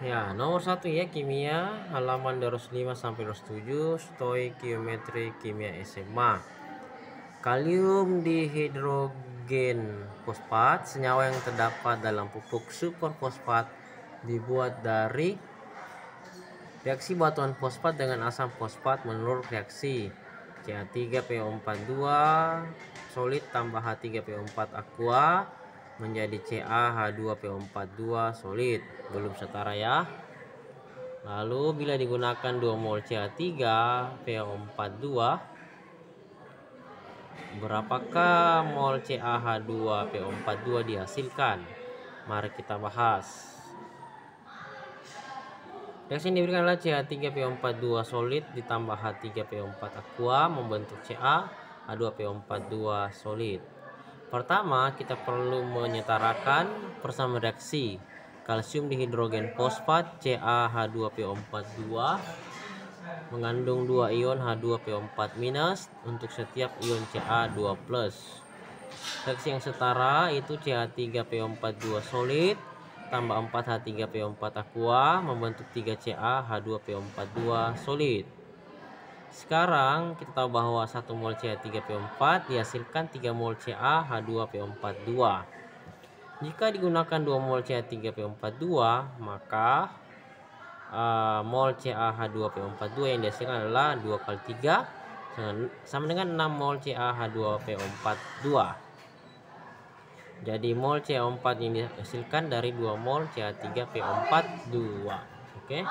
Ya, nomor 1 ya, kimia halaman 205 sampai 207, stoikiometri kimia SMA. Kalium dihidrogen fosfat, senyawa yang terdapat dalam pupuk superfosfat, dibuat dari reaksi batuan fosfat dengan asam fosfat menurut reaksi Ca3PO42 solid tambah H3PO4 aqua menjadi CaH2PO42 solid. Belum setara ya. Lalu bila digunakan 2 mol Ca3PO42, berapakah mol CaH2PO42 dihasilkan? Mari kita bahas. Reaksi yang diberikan adalah Ca3PO42 solid ditambah H3PO4 aqua membentuk CaH2PO42 solid. Pertama, kita perlu menyetarakan persamaan reaksi kalsium dihidrogen fosfat CaH2PO42 mengandung 2 ion H2PO4- untuk setiap ion Ca2+. Reaksi yang setara itu Ca3PO42 solid tambah 4 H3PO4 aqua membentuk 3 CaH2PO42 solid. Sekarang kita tahu bahwa 1 mol Ca3PO4 dihasilkan 3 mol CaH2PO42. Jika digunakan 2 mol Ca3PO42, maka mol CaH2PO42 yang dihasilkan adalah 2 kali 3 sama dengan 6 mol CaH2PO42. Jadi mol CaO4 yang dihasilkan dari 2 mol Ca3PO42. Oke.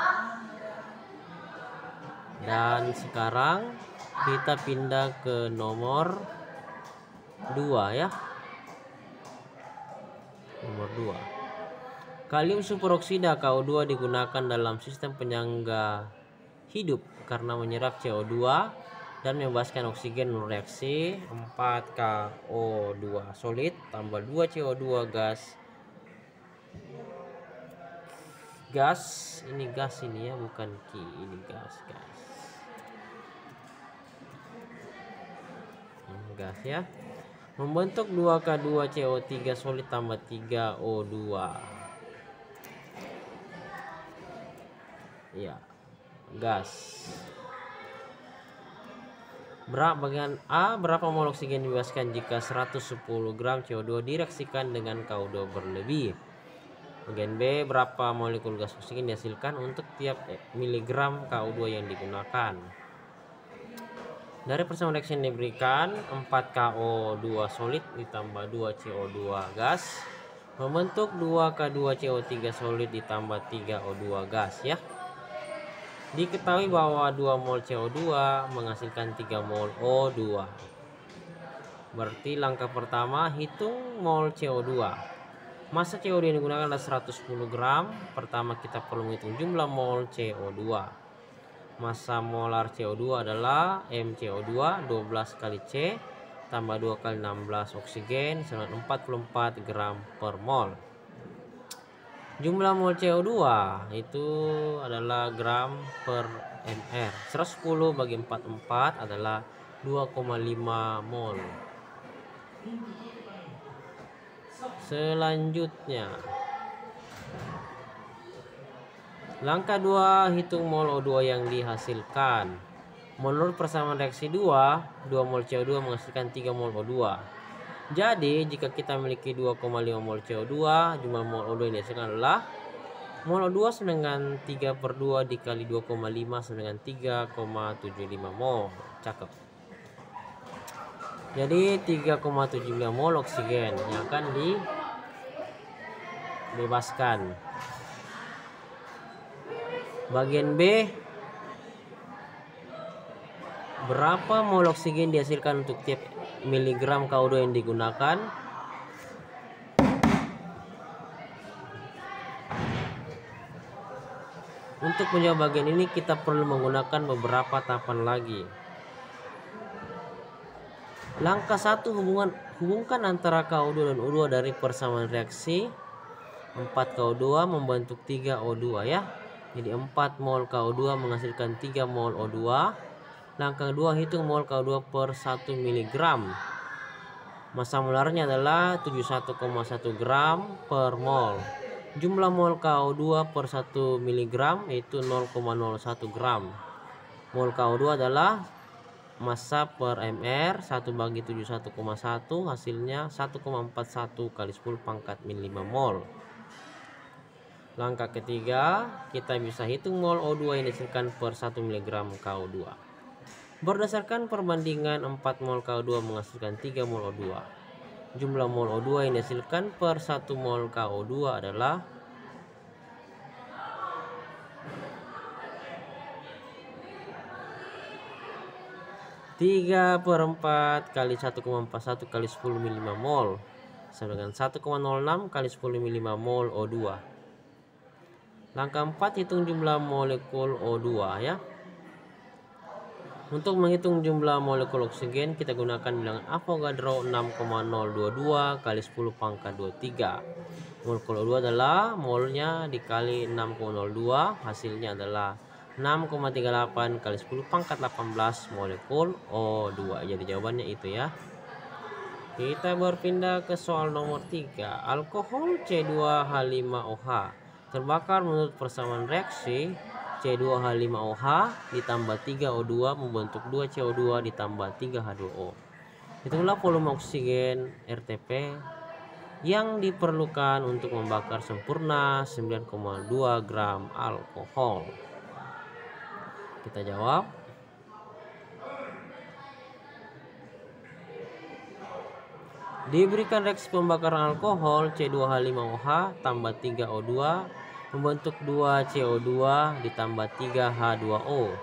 Dan sekarang kita pindah ke nomor 2 ya. Nomor 2. Kalium superoksida KO2 digunakan dalam sistem penyangga hidup karena menyerap CO2 dan membebaskan oksigen menurut reaksi 4KO2 solid tambah 2 CO2 gas. Ini gas ini ya, bukan Ki, ini gas. Gas ya. Membentuk 2K2CO3 solid tambah 3O2. Ya, gas. Bagian A, berapa mol oksigen dibebaskan jika 110 gram CO2 direaksikan dengan KO2 berlebih? Bagian B, berapa molekul gas oksigen dihasilkan untuk tiap miligram KO2 yang digunakan? Dari persamaan reaksi yang diberikan 4KO2 solid ditambah 2 CO2 gas membentuk 2K2CO3 solid ditambah 3O2 gas ya. Diketahui bahwa 2 mol CO2 menghasilkan 3 mol O2. Berarti langkah pertama hitung mol CO2. Massa CO2 yang digunakan adalah 110 gram. Pertama kita perlu menghitung jumlah mol CO2. Massa molar CO2 adalah MCO2 12 kali C tambah 2 kali 16 oksigen senilai 44 gram per mol. Jumlah mol CO2 itu adalah gram per mR. 110 bagi 44 adalah 2,5 mol. Selanjutnya langkah 2, hitung mol O2 yang dihasilkan. Menurut persamaan reaksi 2 mol CO2 menghasilkan 3 mol O2. Jadi jika kita memiliki 2,5 mol CO2, jumlah mol O2 yang dihasilkan adalah mol O2 sama dengan 3/2 dikali 2,5 sama dengan 3,75 mol. Cakep. Jadi 3,75 mol oksigen yang akan dibebaskan. Bagian B, berapa mol oksigen dihasilkan untuk tiap miligram KO2 yang digunakan? Untuk menjawab bagian ini kita perlu menggunakan beberapa tahapan lagi. Langkah 1, hubungkan antara KO2 dan O2 dari persamaan reaksi 4KO2 membentuk 3O2 ya. Jadi 4 mol KO2 menghasilkan 3 mol O2. Langkah 2, hitung mol KO2 per 1 mg. Massa molarnya adalah 71,1 gram per mol. Jumlah mol KO2 per 1 mg yaitu 0,01 gram. Mol KO2 adalah massa per mr 1/71,1, hasilnya 1,41 kali 10 pangkat min 5 mol. Langkah ketiga, kita bisa hitung mol O2 yang dihasilkan per 1 mg KO2. Berdasarkan perbandingan 4 mol KO2 menghasilkan 3 mol O2. Jumlah mol O2 yang dihasilkan per 1 mol KO2 adalah 3/4 kali 1,41 kali 10 min 5 mol sama dengan 1,06 kali 10 min 5 mol O2. Langkah 4, hitung jumlah molekul O2 ya. Untuk menghitung jumlah molekul oksigen kita gunakan bilangan Avogadro 6,022 kali 10 pangkat 23. Molekul O2 adalah molnya dikali 6,02, hasilnya adalah 6,38 kali 10 pangkat 18 molekul O2. Jadi jawabannya itu ya. Kita berpindah ke soal nomor 3. Alkohol C2H5OH terbakar menurut persamaan reaksi C2H5OH ditambah 3O2 membentuk 2CO2 ditambah 3H2O. Itulah volume oksigen RTP yang diperlukan untuk membakar sempurna 9,2 gram alkohol. Kita jawab. Diberikan reaksi pembakaran alkohol C2H5OH tambah 3O2 membentuk 2CO2 ditambah 3H2O.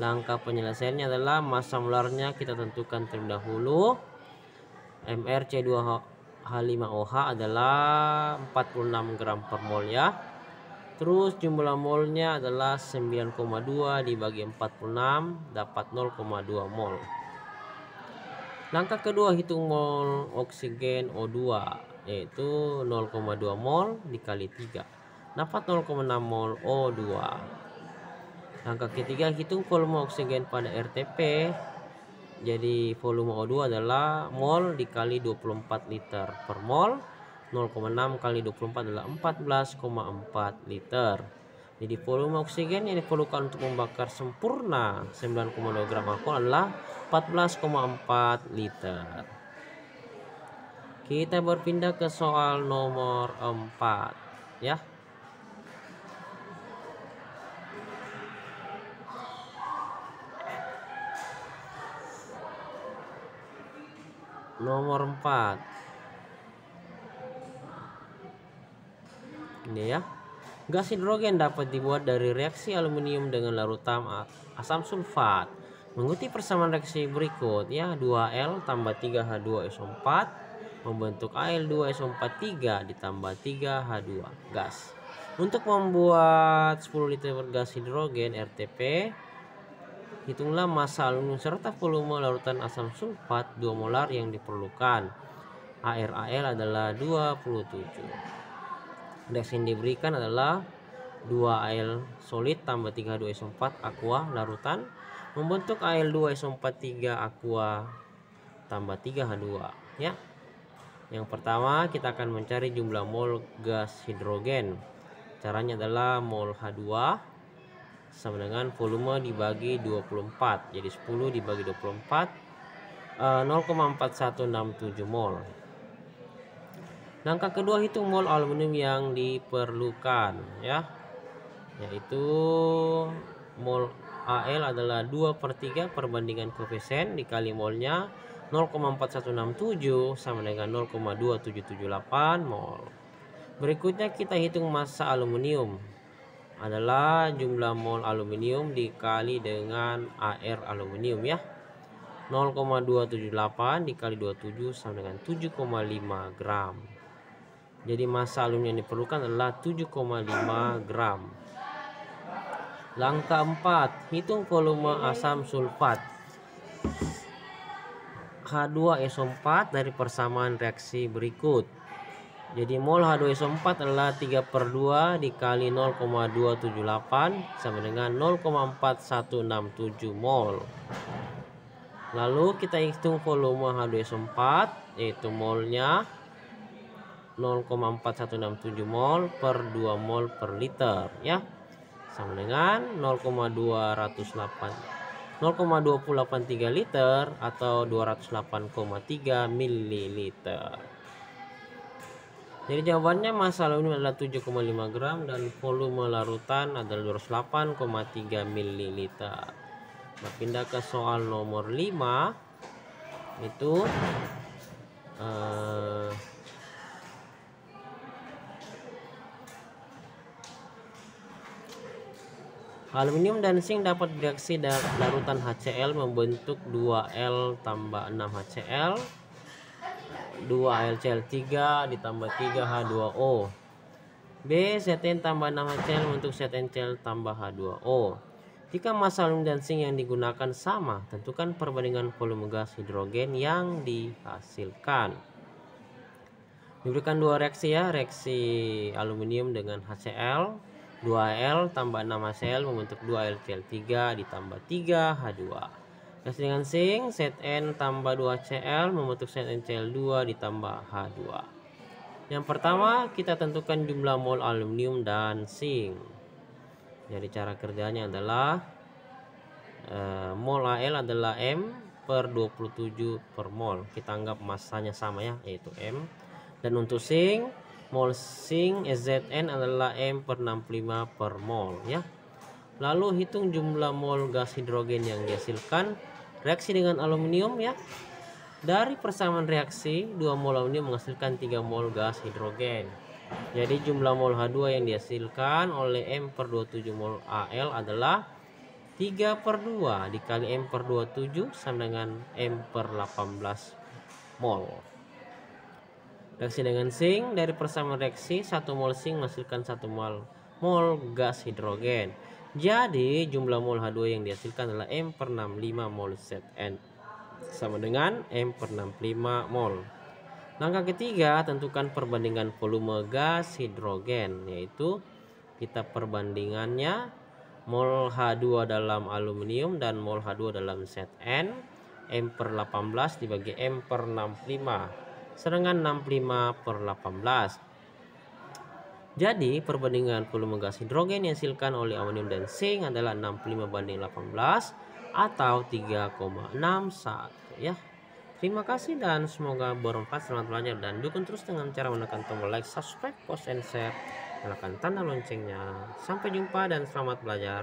Langkah penyelesaiannya adalah massa molarnya kita tentukan terlebih dahulu. Mr C2H5OH adalah 46 gram per mol ya. Terus jumlah molnya adalah 9,2 dibagi 46 dapat 0,2 mol. Langkah kedua, hitung mol oksigen O2 yaitu 0,2 mol dikali 3 dapat 0,6 mol O2. Langkah ketiga, hitung volume oksigen pada RTP. Jadi volume O2 adalah mol dikali 24 liter per mol. 0,6 kali 24 adalah 14,4 liter. Jadi volume oksigen yang diperlukan untuk membakar sempurna 9,2 gram alkohol adalah 14,4 liter. Kita berpindah ke soal nomor 4 ya. Nomor 4 ini ya. Gas hidrogen dapat dibuat dari reaksi aluminium dengan larutan asam sulfat. Mengikuti persamaan reaksi berikut ya. 2Al tambah 3H2SO4 membentuk Al2SO43 ditambah 3H2 gas. Untuk membuat 10 liter gas hidrogen RTP, hitunglah massa aluminium serta volume larutan asam sulfat 2 molar yang diperlukan. ArAl adalah 27. Reaksi yang diberikan adalah 2Al solid tambah 3H2SO4 aqua larutan membentuk Al2SO43 aqua tambah 3H2 ya. Yang pertama kita akan mencari jumlah mol gas hidrogen. Caranya adalah mol H2 sama dengan volume dibagi 24. Jadi 10 dibagi 24 0,4167 mol. Langkah kedua, hitung mol aluminium yang diperlukan ya. Yaitu mol Al adalah 2/3 perbandingan koefisien dikali molnya 0,4167 sama dengan 0,2778 mol. Berikutnya kita hitung massa aluminium adalah jumlah mol aluminium dikali dengan Ar aluminium ya. 0,278 dikali 27 sama dengan 7,5 gram. Jadi massa aluminium yang diperlukan adalah 7,5 gram. Langkah 4, hitung volume asam sulfat H2SO4 dari persamaan reaksi berikut. Jadi mol H2SO4 adalah 3/2 dikali 0,278 sama dengan 0,4167 mol. Lalu kita hitung volume H2SO4 yaitu molnya 0,4167 mol per 2 mol per liter ya, sama dengan 0,283 liter atau 208,3 ml. Jadi jawabannya massa aluminium adalah 7,5 gram dan volume larutan adalah 208,3 ml. Nah, pindah ke soal nomor 5 itu aluminium dan zinc dapat bereaksi larutan HCl membentuk 2L tambah 6HCl 2AlCl3 ditambah 3H2O. B. Zn tambah 6HCl membentuk ZnCl tambah H2O. Jika massa aluminium dan zinc yang digunakan sama, tentukan perbandingan volume gas hidrogen yang dihasilkan. Diberikan dua reaksi ya, reaksi aluminium dengan HCl, 2Al tambah 6HCl membentuk 2AlCl3 ditambah 3H2. Reaksi dengan zinc, Zn tambah 2HCl membentuk ZnCl2 ditambah H2. Yang pertama, kita tentukan jumlah mol aluminium dan zinc. Jadi cara kerjanya adalah mol Al adalah M per 27 per mol. Kita anggap massanya sama ya, yaitu M. Dan untuk zinc, mol zinc Zn adalah M per 65 per mol ya. Lalu hitung jumlah mol gas hidrogen yang dihasilkan reaksi dengan aluminium ya. Dari persamaan reaksi, 2 mol aluminium menghasilkan 3 mol gas hidrogen. Jadi jumlah mol H2 yang dihasilkan oleh M per 27 mol Al adalah 3 per 2 dikali M per 27 sama dengan M per 18 mol. Reaksi dengan zinc, dari persamaan reaksi 1 mol zinc menghasilkan 1 mol gas hidrogen. Jadi jumlah mol H2 yang dihasilkan adalah M per 65 mol Zn sama dengan M per 65 mol. Langkah ketiga, tentukan perbandingan volume gas hidrogen, yaitu kita perbandingannya mol H2 dalam aluminium dan mol H2 dalam Zn, M per 18 dibagi M per 65, sedangkan 65 per 18. Jadi perbandingan volume gas hidrogen yang dihasilkan oleh aluminium dan zinc adalah 65 banding 18 atau 3,61 ya. Terima kasih dan semoga bermanfaat. Selamat belajar dan dukung terus dengan cara menekan tombol like, subscribe, post, and share. Nyalakan tanda loncengnya. Sampai jumpa dan selamat belajar.